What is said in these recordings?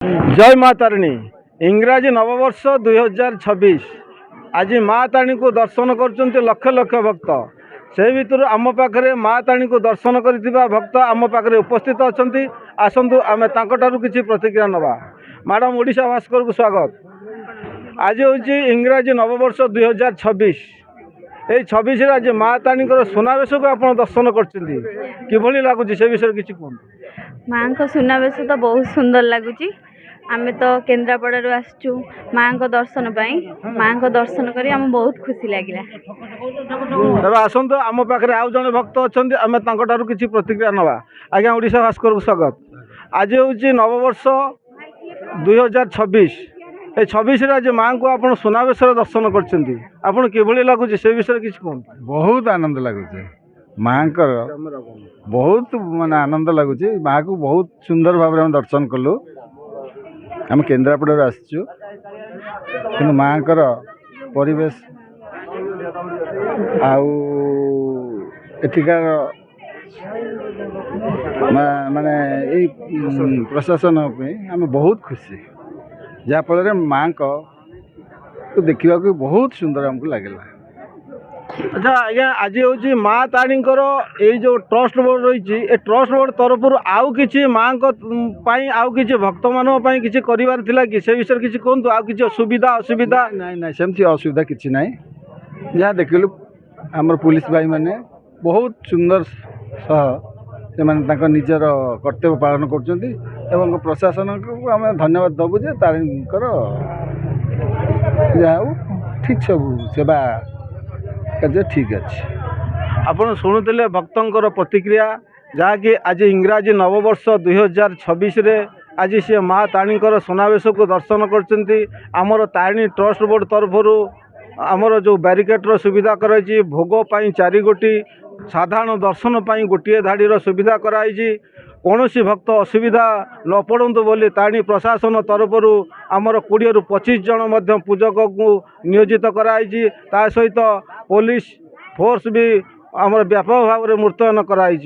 जय माँ तारिणी इंग्राजी नववर्ष 2026 आज माँ तारिणी को दर्शन कर लक्ष लक्ष भक्त से भितर आम पाखे माँ तारिणी को दर्शन कर भक्त आम पाखे उपस्थित अच्छा आसतु आम कि प्रतिक्रिया नवा। मैडम ओडिशा भास्कर को स्वागत। आज हूँ इंग्राजी नववर्ष 2026 ये 26 आज माँ तारिणी सुनावेश को आप दर्शन कर लगुच से विषय किसी कहूँ। माँ को सुनावेश तो बहुत सुंदर लगुच। आमे तो केन्द्रापड़ा आसचु माँ को दर्शन पाई माँ को दर्शन करी आम बहुत खुशी लगिला। तब आसतु आम पाखे आउ जड़े भक्त अच्छा आम कि प्रतिक्रिया नवा। आज्ञा ओडिशा भास्कर को स्वागत। आज हूँ नववर्ष 2026 ये 26 आज माँ को आप सुनावेश दर्शन कर लगुच से विषय किसी कहूँ। बहुत आनंद लगुच माँ बहुत माने आनंद लगुच। माँ को बहुत सुंदर भाव में दर्शन कलु। आम केन्द्रापड़ा आसचु कि माँ परिवेश आठिकार माने प्रशासन आम बहुत खुशी जहाँफल माँ को देखा बहुत सुंदर आमको लगे। अच्छा आज्ञा आज हूँ माँ तारिणी ये जो ट्रस्ट बोर्ड रही ट्रस्ट बोर्ड तरफ आउ कि माँ आउ कि भक्त मान कि कर कि से विषय किसी कहतु आउ कि सुविधा असुविधा नाई नाई सेमती असुविधा किसी ना जहाँ देखलु आमर पुलिस भाई मैंने बहुत सुंदर से निजर कर्तव्य पालन कर प्रशासन को आम धन्यवाद दबु जे तारिणी जहाँ ठीक सब सेवा कार्य ठीक अच्छे। आपड़ शुणुते भक्तर प्रतिक्रिया जहाँकि आज इंग्राजी नववर्ष 2026 आज सी माँ तारिणी सुनावेश को दर्शन कर तारिणी ट्रस्ट बोर्ड तरफ आमर जो बैरिकेड्र सुविधा कराई भोग 4 गोटी साधारण दर्शन पर गोटे धाड़ीर सुविधा कराई कौन सी भक्त असुविधा न पड़तु बोली तारिणी प्रशासन तरफ आमर 20 ରୁ 25 जन पूजक को नियोजित कराई सहित पुलिस फोर्स भी आमर व्यापक भाव में मुतयन कराई।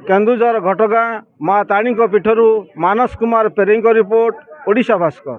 केन्दुझर घटगाँ माँ तारिणी पीठर मानस कुमार पेरें रिपोर्ट ओडिशा भास्कर।